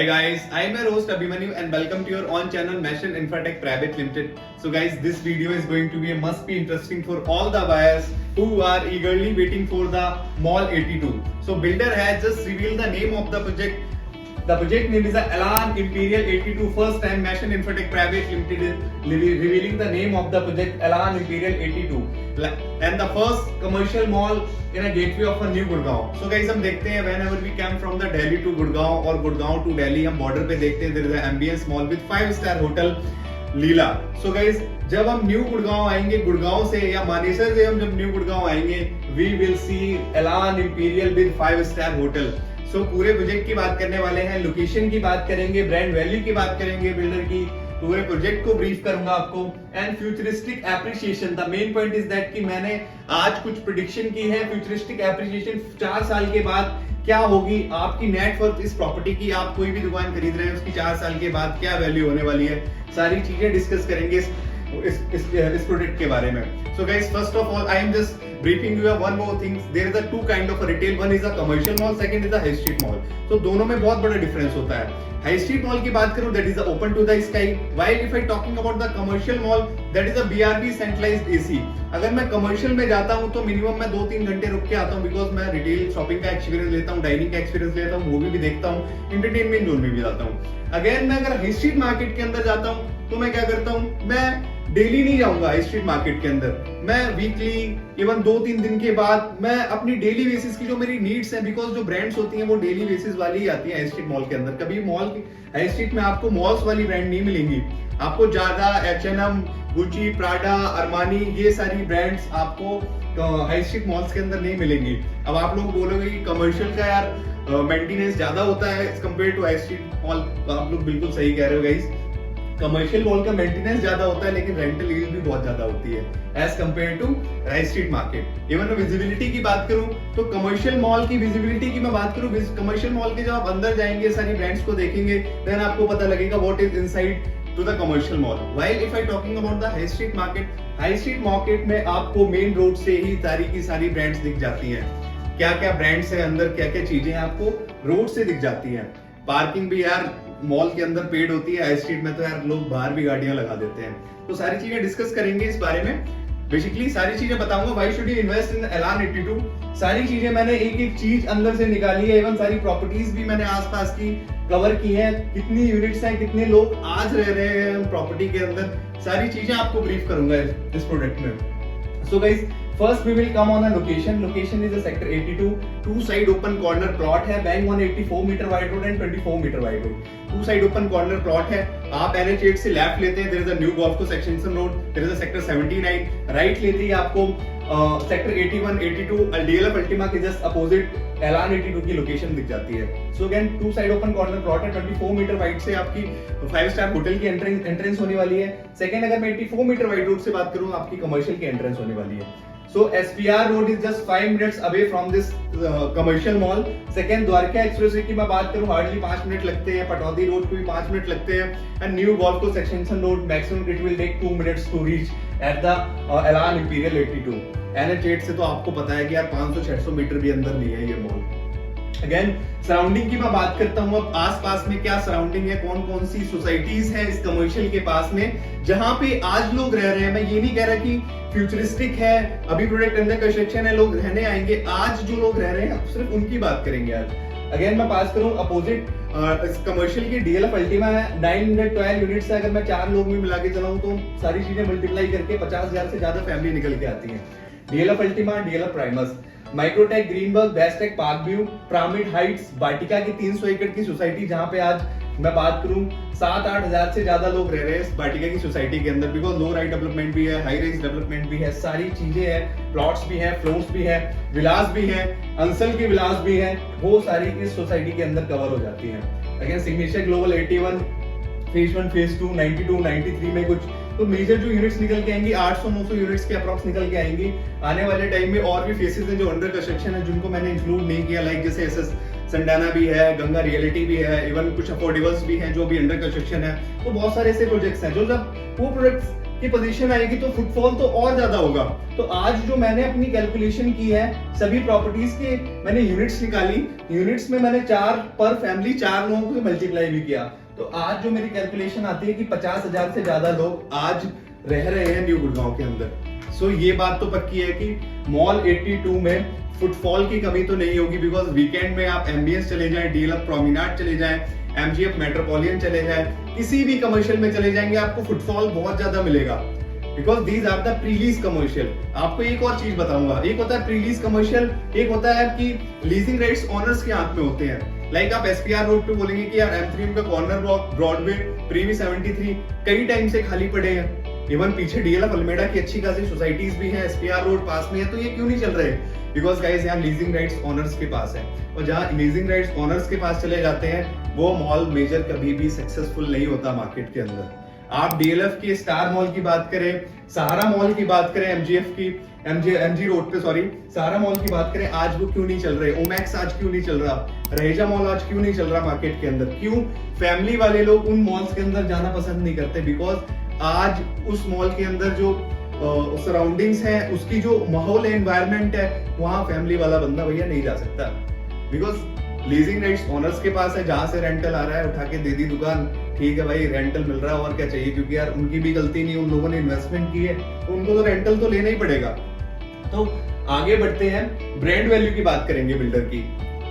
Hey guys, I am your host Abhimanyu and welcome to your own channel Mission Infratech Private Limited. So guys, this video is going to be a must be interesting for all the buyers who are eagerly waiting for the Mall 82. So builder has just revealed the name of the project. The project name is the Elan Imperial 82. First time Mission Infratech Private Limited is revealing the name of the project Elan Imperial 82 and the first commercial mall in a gateway of a new Gurgaon. So guys हम देखते हैं whenever we come from the Delhi to Gurgaon और Gurgaon to Delhi हम border पे देखते हैं there is an ambience mall with 5-star hotel Leela. So guys जब हम न्यू गुड़गांव आएंगे गुड़गांव से या मानेसर से हम जब न्यू गुड़गांव आएंगे we will see Elan Imperial with 5-star hotel. सो पूरे प्रोजेक्ट की बात करने वाले हैं, लोकेशन की बात करेंगे, ब्रांड वैल्यू की बात करेंगे, बिल्डर की पूरे प्रोजेक्ट को ब्रीफ करूंगा आपको and futuristic appreciation. The main point is that कि मैंने आज कुछ प्रेडिक्शन की है. फ्यूचरिस्टिक एप्रिसिएशन 4 साल के बाद क्या होगी, आपकी नेटवर्थ इस प्रॉपर्टी की, आप कोई भी दुकान खरीद रहे हैं उसकी 4 साल के बाद क्या वैल्यू होने वाली है, सारी चीजें डिस्कस करेंगे इस प्रोडक्ट के बारे में. So guys, first of all, I am just briefing you one more thing. There is a two kind of a retail. One is a commercial mall, second is a high street mall. So दोनों में बहुत बड़ा difference होता है. High street mall की बात करूं, that is a open to the sky. While if I talking about the commercial mall, that is a BRB centralized AC. अगर मैं कमर्शियल में जाता हूं तो मिनिमम मैं 2-3 घंटे रुक के आता हूं बिकॉज मैं रिटेल शॉपिंग का एक्सपीरियंस लेता हूं, डाइनिंग का एक्सपीरियंस लेता हूं, मूवी भी देखता हूं, एंटरटेनमेंट जोन में भी जाता हूं. अगेन मैं अगर हाई स्ट्रीट मार्केट के अंदर जाता हूं तो मैं क्या करता हूं, मैं डेली नहीं जाऊंगा हाई स्ट्रीट मार्केट के अंदर. मैं वीकली इवन 2-3 दिन के बाद मैं अपनी डेली बेसिस की जो मेरी नीड्स हैं, बिकॉज जो ब्रांड्स होती हैं वो डेली बेसिस वाली ही आती हैं हाई स्ट्रीट मॉल के अंदर. कभी मॉल हाई स्ट्रीट में आपको मॉल्स वाली ब्रांड नहीं मिलेंगी. आपको ज्यादा H&M, गुची, प्राडा, अरमानी ये सारी ब्रांड्स आपको हाई स्ट्रीट मॉल्स के अंदर नहीं मिलेंगी. अब आप लोग बोलोगे कि कमर्शियल का यार मेंटेनेंस ज्यादा होता है as compare to high street mall. आप लोग बिल्कुल सही कह रहे हो गाइस. कमर्शियल मॉल का मेंटेनेंस ज्यादा होता है लेकिन रेंटल यील्ड भी बहुत ज्यादा होती है as compare to high street market. Even visibility की बात करूं तो कमर्शियल मॉल की विजिबिलिटी की मैं बात करूं, कमर्शियल मॉल के जब आप अंदर जाएंगे सारी ब्रांड्स को देखेंगे देन आपको पता लगेगा what is inside to the commercial mall. While if I talking about the high street market में आपको मेन रोड से ही सारी की सारी ब्रांड्स दिख जाती हैं. क्या क्या ब्रांड्स है अंदर, क्या क्या चीजें आपको रोड से दिख जाती हैं. पार्किंग भी यार मॉल के अंदर पेड होती है, हाई स्ट्रीट में तो यार लोग बाहर भी गाड़ियां लगा देते हैं. तो सारी चीजें डिस्कस करेंगे इस बारे में. बेसिकली सारी चीजें बताऊंगा why should you invest in Elan 82. सारी चीजें मैंने एक एक चीज अंदर से निकाली है. इवन सारी प्रॉपर्टीज भी मैंने आसपास की कवर की हैं, कितनी यूनिट्स हैं, कितने लोग आज रह रहे हैं प्रॉपर्टी के अंदर, सारी चीजें आपको ब्रीफ करूंगा इस प्रोडक्ट में. So guys, first we will come on a location. Location is a sector 82. Two side open corner plot है. Bang 184 meter wide road and 24 meter wide road. Two side open corner plot है. आप NH8 से left लेते हैं, there is a new Golf Course Extension Road. There is a sector 79. Right लेते ही आपको sector 81, 82 DLF Ultima के just opposite Elan 82 की लोकेशन दिख जाती है. So again two side open corner plot है. 24 मीटर वाइड से आपकी 5-स्टार होटल की एंट्रेंस होने वाली है. सेकंड अगर मैं 84 मीटर वाइड रोड से बात करूं आपकी कमर्शियल की एंट्रेंस होने वाली है. So SPR road is just 5 minutes away from this commercial mall. Second Dwarka expressway की मैं बात करूं हार्डली 5 मिनट लगते हैं. पटौदी रोड को भी 5 मिनट लगते हैं. And new golf course extension road maximum it will take 2 minutes to reach at the Elan Imperial 82. NH8 से तो आपको पता है कि यार 500-600 मीटर भी अंदर नहीं है ये मॉल. अगेन सराउंडिंग की मैं बात करता हूँ. अब आसपास में क्या सराउंडिंग है, कौन कौन सी सोसाइटीज है इस कमर्शियल के पास में जहां पे आज लोग रह रहे हैं. मैं ये नहीं कह रहा कि फ्यूचरिस्टिक है, अभी प्रोडक्ट अंडर कंस्ट्रक्शन है, लोग रहने आएंगे. आज जो लोग रह रहे हैं सिर्फ उनकी बात करेंगे आज. अगेन मैं पास करूं अपोजिट कमर्शियल की DLF Ultima है. 912 यूनिट्स है. अगर मैं 4 लोग में मिला के चलाऊं तो सारी चीजें मल्टीप्लाई करके 50,000 से ज्यादा फैमिली निकल के आती है. DLF Ultima, DLF Primus, Microtek, Greenberg, Bestech, park view, pyramid heights, Vatika की 300 एकड़ की सोसाइटी जहां पे आज मैं बात करूं 7-8 हजार से ज्यादा लोग रह रहे हैं इस वाटिका की सोसाइटी के अंदर. बिकॉज लो राइज डेवलपमेंट भी है, हाई राइज डेवलपमेंट भी है, सारी चीजें हैं, प्लॉट्स भी हैं, फ्लोर्स भी हैं, विलास भी हैं, अंसल की विलास भी हैं, वो सारी इस सोसाइटी के अंदर कवर हो जाती हैं. Again signature global 81, phase 1, phase 2, 92, 93 में कुछ तो मेजर जो यूनिट्स निकल के आएंगी 800-900 यूनिट्स के अप्रॉक्स निकल के आएंगी. आने वाले टाइम में और भी फेसेस हैं जो अंडर कंस्ट्रक्शन है जिनको मैंने इंक्लूड नहीं किया, लाइक जैसे संडाना भी है, गंगा रियलिटी भी है, इवन कुछ अफोर्डेबल्स भी हैं जो भी अंडर कंस्ट्रक्शन है। तो बहुत सारे ऐसे प्रोजेक्ट्स हैं जो जब वो प्रोजेक्ट्स की पोजीशन आएगी तो फुटफॉल तो और ज्यादा होगा। तो आज जो मैंने अपनी कैलकुलेशन की है सभी प्रॉपर्टीज के, मैंने यूनिट्स निकाली, यूनिट्स में मैंने 4 पर फैमिली 4 लोगों को मल्टीप्लाई भी किया। तो आज जो मेरी कैलकुलेशन आती है कि 50,000 से ज्यादा लोग आज रह रहे हैं न्यू गुड़गांव के अंदर। सो ये बात तो पक्की है कि मॉल 82 में फुटफॉल की कमी तो नहीं होगी, बिकॉज वीकेंड में आप एमबीएस चले जाएं, डीएलएफ प्रोमेनाड चले जाएं, एमजीएफ मेट्रोपॉलिटन चले जाएं, किसी भी कमर्शियल में चले जाएंगे आपको फुटफॉल बहुत ज्यादा मिलेगा, because these are the prelease commercial. आपको एक और चीज बताऊंगा, एक होता है प्रीलीज कमर्शियल, एक होता है कि लीजिंग राइट्स ओनर्स के हाथ में होते हैं। लाइक आप एसपीआर रोड पे बोलेंगे कि यार M3 का कॉर्नर ब्लॉक ब्रॉडवे प्रीवी 73 कई टाइम से खाली पड़े हैं, इवन पीछे डीएलएफ अल्मेडा की अच्छी खासी सोसाइटीज भी हैं, एसपीआर रोड पास में है, तो ये क्यों नहीं चल रहे? बिकॉज गाइस यहाँ लीजिंग राइट्स ओनर्स के पास है, और जहाँ लीजिंग राइट्स ओनर्स के पास चले जाते हैं वो मॉल मेजर कभी भी सक्सेसफुल नहीं होता मार्केट के अंदर। आप डीएलएफ की स्टार मॉल की बात करें, सहारा मॉल की बात करें, एमजीएफ की एमजी रोड पे सॉरी सहारा मॉल की बात करें, आज वो क्यों नहीं चल रहे? ओमैक्स आज क्यों नहीं चल रहा? रहेजा मॉल आज क्यों नहीं चल रहा मार्केट के अंदर? क्यों? फैमिली वाले लोग उन मॉल्स के अंदर जाना पसंद नहीं करते, बिकॉज आज उस मॉल के अंदर जो सराउंडिंग्स है, उसकी जो माहौल है, एनवायरनमेंट है, वहां फैमिली वाला बंदा भैया नहीं जा सकता, बिकॉज लीजिंग राइट्स ओनर्स के पास है, जहां से रेंटल आ रहा है उठा के दे दी दुकान, ठीक है भाई रेंटल मिल रहा है और क्या चाहिए, क्योंकि यार उनकी भी गलती नहीं, उन लोगों ने इन्वेस्टमेंट की है तो उनको तो रेंटल तो लेना ही पड़ेगा। तो आगे बढ़ते हैं, ब्रांड वैल्यू की बात करेंगे बिल्डर की।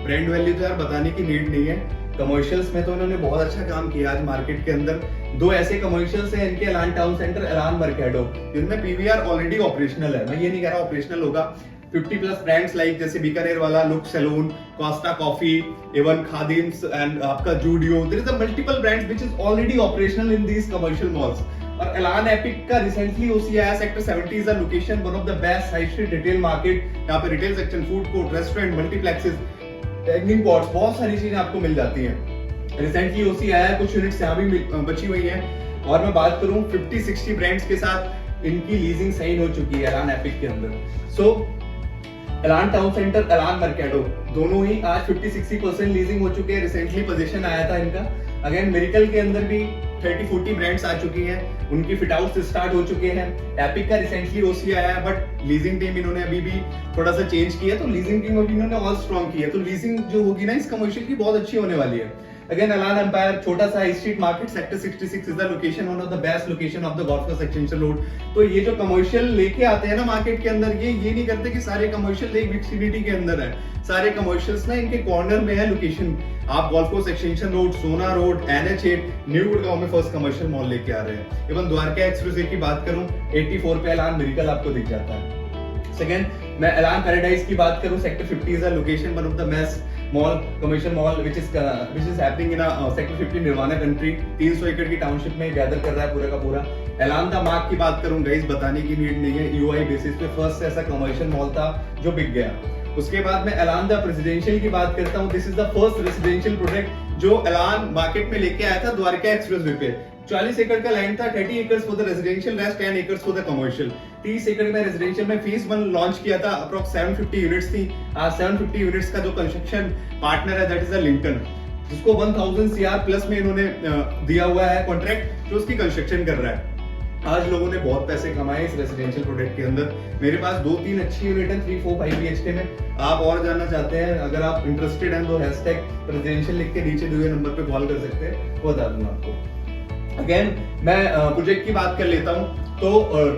ब्रांड वैल्यू तो यार बताने की नीड नहीं है, कमर्शियल्स में तो इन्होंने बहुत अच्छा काम किया आज मार्केट के अंदर। 2 ऐसे कमर्शियल्स हैं इनके, एलान टाउन सेंटर, एलान मर्केडो, जिनमें पीवीआर ऑलरेडी ऑपरेशनल है, मैं ये नहीं कह रहा ऑपरेशनल होगा। 50+ ब्रांड्स लाइक जैसे बीकानेर वाला look salon, Costa coffee, even Khadims and आपका Zudio, there is a multiple brands which is already operational in these commercial malls. और एलान एपिक का रिसेंटली ओसी आया, sector 70 is a location, one of the best high street retail market, यहाँ पे retail section, food court, restaurant, multiplexes, hanging pots, बहुत सारी चीजें आपको मिल जाती हैं। रिसेंटली ओसी आया है, कुछ यूनिट्स यहाँ भी बची हुई हैं। और मैं बात करूं 50-60 ब्रांड्स के साथ इनकी लीजिंग साइन हो चुकी है एलान एपिक के अंदर। सो एलान टाउन सेंटर, एलान मर्केडो, दोनों ही आज 50-60% लीजिंग हो चुके हैं। रिसेंटली पोजीशन आया था इनका, अगेन मेरिकल के अंदर भी 30-40 ब्रांड्स आ चुकी हैं, उनकी फिट आउट स्टार्ट हो चुके हैं। एपिक का रिसेंटली ओसी आया है, बट लीजिंग टीम इन्होंने अभी भी थोड़ा सा चेंज किया, तो लीजिंग टीम अभी इन्होंने और स्ट्रॉन्ग की है, तो लीजिंग जो होगी ना इस कमर्शियल की बहुत अच्छी होने वाली है। अगेन एलान एम्पायर, छोटा सा high street market, sector 66 is the location, one of the best location of the golf course extension road. तो ये जो कमर्शियल लेके आते हैं ना मार्केट के अंदर, ये नहीं करते कि सारे कमर्शियल एक विसिनिटी के अंदर है, सारे कमर्शियल्स ना इनके कॉर्नर में है लोकेशन। आप गोल्फ कोर्स एक्सटेंशन रोड, सोना रोड, NH8, न्यू गुड़गांव में फर्स्ट कमर्शियल मॉल लेके आ रहे हैं। इवन द्वारका एक्सप्रेसवे की बात करूं, 84 पे एलान मेरिकल आपको दिख जाता है। सेकेंड, मैं एलान पैराडाइज की बात करूं, sector 50 is a location, one of the best mall, commercial mall which is happening in sector 50 Nirvana Country, 300 एकड़ की टाउनशिप में गैदर कर रहा है पूरा का पूरा। एलान द मार्क की बात करूं गाइस, बताने की नीड नहीं है, यूआई बेसिस पे फर्स्ट ऐसा कमर्शियल मॉल था जो बिक गया। उसके बाद मैं एलान द प्रेसिडेंशियल की बात करता हूं, this is the first residential project जो एलान मार्केट में लेके आया था द्वारका एक्सप्रेसवे पे। 40 एकड़ का लैंड था, 30 एकड़ फॉर द रेजिडेंशियल, रेस्ट 10 एकड़ फॉर द कमर्शियल। 30 एकड़ में रेजिडेंशियल में फेज 1 लॉन्च किया था, अप्रॉक्स 750 यूनिट्स थी। आज 750 यूनिट्स का जो कंस्ट्रक्शन पार्टनर है दैट इज द लिंकन, जिसको 1000 CR प्लस में इन्होंने दिया हुआ है कॉन्ट्रैक्ट, जो उसकी कंस्ट्रक्शन कर रहा है। आज लोगों ने बहुत पैसे कमाए इस रेजिडेंशियल प्रोजेक्ट के अंदर। मेरे पास 2-3 अच्छी यूनिट है 3, 4, 5 BHK में। आप और जानना चाहते हैं, अगर आप इंटरेस्टेड हैं तो हैशटैग रेजिडेंशियल लिख के नीचे दिए नंबर पे कॉल कर सकते हैं, वो बता दूंगा आपको। अगेन मैं प्रोजेक्ट की बात कर लेता हूं, तो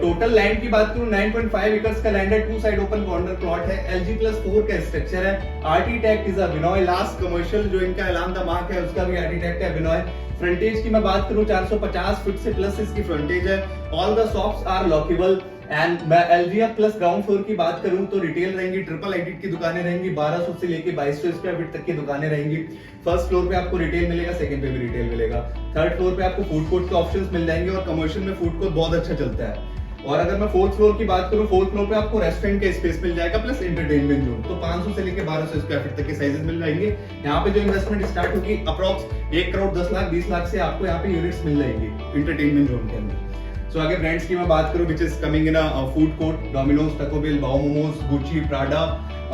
टोटल लैंड की बात करूं 9.5 एकर्स का लैंड है, 2 साइड ओपन कॉर्नर प्लॉट है, LG+4 का स्ट्रक्चर है, आर्किटेक्ट इज अ विनॉय। लास्ट कमर्शियल जो इनका एलान द मार्क है उसका भी आर्किटेक्ट है विनॉय। फ्रंटेज की मैं बात करूं 450 फीट से प्लस इसकी फ्रंटेज है। All the shops are lockable and मैं LGF प्लस ग्राउंड फ्लोर की बात करूं तो रिटेल रहेंगी, ट्रिपल आइटेड की दुकानें रहेंगी, 1200 से लेके 2200 स्क्वायर फीट तक की दुकानें रहेंगी। फर्स्ट फ्लोर पे आपको रिटेल मिलेगा, सेकंड पे भी रिटेल मिलेगा, थर्ड फ्लोर पे आपको फूड कोर्ट के ऑप्शंस मिल जाएंगे और कमर्शियल में फूड कोर्ट बहुत अच्छा चलता है। और अगर मैं फोर्थ फ्लोर की बात करूं, फोर्थ फ्लोर पे आपको रेस्टोरेंट का स्पेस मिल जाएगा प्लस एंटरटेनमेंट जोन, तो 500 से लेके 1200 स्क्वायर फीट तक के साइजेस मिल जाएंगे। यहाँ पे जो इन्वेस्टमेंट स्टार्ट होगी अप्रॉक्स 1 करोड़ 10 लाख 20 लाख से आपको यहाँ पे यूनिट्स मिल जाएंगी इंटरटेनमेंट जोन के अंदर। सो आगे ब्रांड्स की मैं बात करूं which is coming in a food court, Domino's, Taco Bell, bao momos, Gucci, Prada,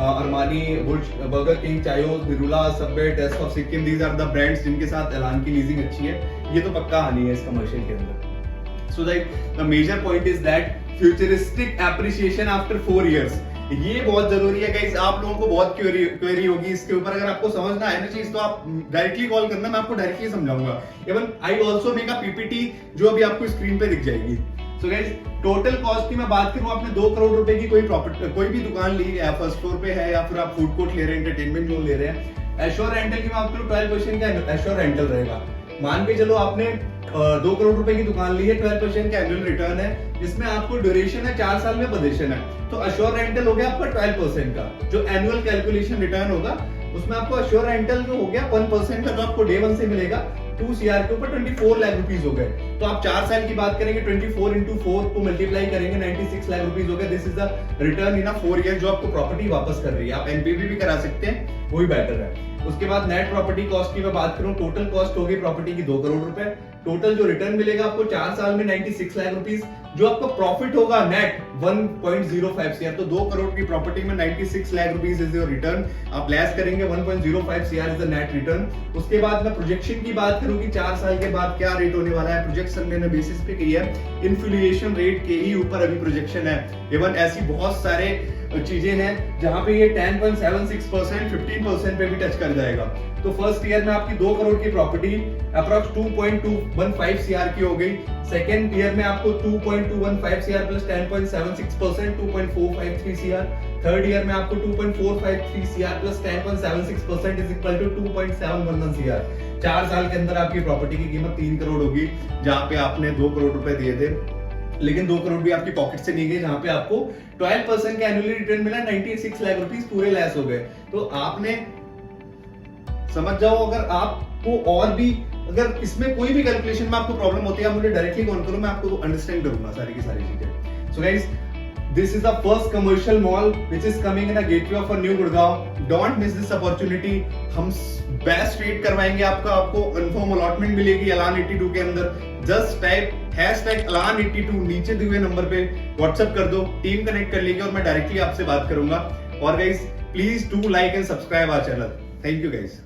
Armani, Burger King, Chaayos, बिरुला, Subway, Taste of Sikkim, these are the brands जिनके साथ एलान की लीजिंग अच्छी है। ये तो पक्का आनी है इस कमर्शियल के अंदर। So that the major point is that futuristic appreciation after 4 years। ये बहुत जरूरी है गाइस, आप लोगों को बहुत क्वेरी होगी इसके ऊपर। अगर आपको समझना है ना चीज तो आप डायरेक्टली कॉल करना, मैं आपको डायरेक्टली समझाऊंगा। Even I also make a PPT जो अभी आपको स्क्रीन पे दिख जाएगी। सो गाइस, टोटल कॉस्ट की मैं बात करूं, आपने 2 करोड़ रुपए की कोई भी दुकान ली है, फर्स्ट फ्लोर पे है या फिर आप फूड कोर्ट ले रहे हैं, एंटरटेनमेंट जोन ले रहे हैं, एश्योर रेंटल की मैं बात करूं 12% का एश्योर रेंटल रहेगा। मान के चलो आपने 2 करोड़ रुपए की दुकान ली है, 12% का एनुअल रिटर्न है, जिसमें आपको ड्यूरेशन है 4 साल में पोजीशन है, तो अश्योर रेंटल हो गया आपका 12% का। जो एनुअल कैलकुलेशन रिटर्न होगा उसमें आपको अश्योर रेंटल जो हो गया 1% का, जो आपको डे 1 से मिलेगा 2 CR के ऊपर 24 लाख रुपीस हो गए। तो आप 4 साल की बात करेंगे, 24 into 4 को मल्टीप्लाई करेंगे, 96 लाख रुपीस हो गए। This is the return in a 4 year जो आपको प्रॉपर्टी वापस कर रही है। आप एनपीवी भी करा सकते हैं, वो भी बेटर है। उसके बाद नेट प्रॉपर्टी कॉस्ट की मैं बात करूं, टोटल कॉस्ट होगी प्रॉपर्टी की 2 करोड़ रुपए। टोटल जो रिटर्न मिलेगा आपको 4 साल में 96 लाख रुपीस। जो आपको प्रॉफिट होगा नेट 1.05 CR। तो 2 करोड़ की प्रॉपर्टी में 96 lakh rupees is your return. आप लेस करेंगे 1.05 CR is the net return. उसके बाद मैं प्रोजेक्शन की बात करूं कि 4 साल के बाद क्या रेट होने वाला है, प्रोजेक्शन मैंने बेसिस पे की है, इन्फ्लेशन रेट के ही ऊपर अभी प्रोजेक्शन है। इवन ऐसी बहुत सारे चीजें हैं जहां पे ये 10.76%, 15% पे भी टच कर जाएगा। तो फर्स्ट ईयर में आपकी 2 करोड़ की प्रॉपर्टी अप्रॉक्स 2.215 CR की हो गई। सेकेंड ईयर में आपको 2.215 CR plus 10.76%, 2.453 CR। Third year में आपको 2.453 CR plus 10.76% is equal to 2.711 CR। 4 साल के अंदर आपकी प्रॉपर्टी की कीमत 3 करोड़ होगी, जहां पे आपने 2 करोड़ रुपए दिए थे, लेकिन 2 करोड़ भी आपकी पॉकेट से नहीं गए, जहां पे आपको 12% का एनुअली रिटर्न मिला, 96 लाख रुपीस पूरे लेस हो गए। तो आपने समझ जाओ, अगर आपको और भी अगर इसमें कोई भी कैलकुलेशन में आपको प्रॉब्लम होती है, आप मुझे डायरेक्टली कॉल करो, मैं आपको अंडरस्टैंड करूंगा सारी की सारी चीजें। So guys, this is the first commercial mall which is coming in a gateway of a new Gurgaon. Don't miss this opportunity. हम बेस्ट रेट करवाएंगे आपको कंफर्म अलॉटमेंट मिलेगी एलान 82 के अंदर। जस्ट टाइप #एलान 82 नीचे दिए हुए नंबर पे व्हाट्सएप कर दो, टीम कनेक्ट कर लेगी और मैं डायरेक्टली आपसे बात करूंगा। और guys, please do like and subscribe our channel. Thank you guys.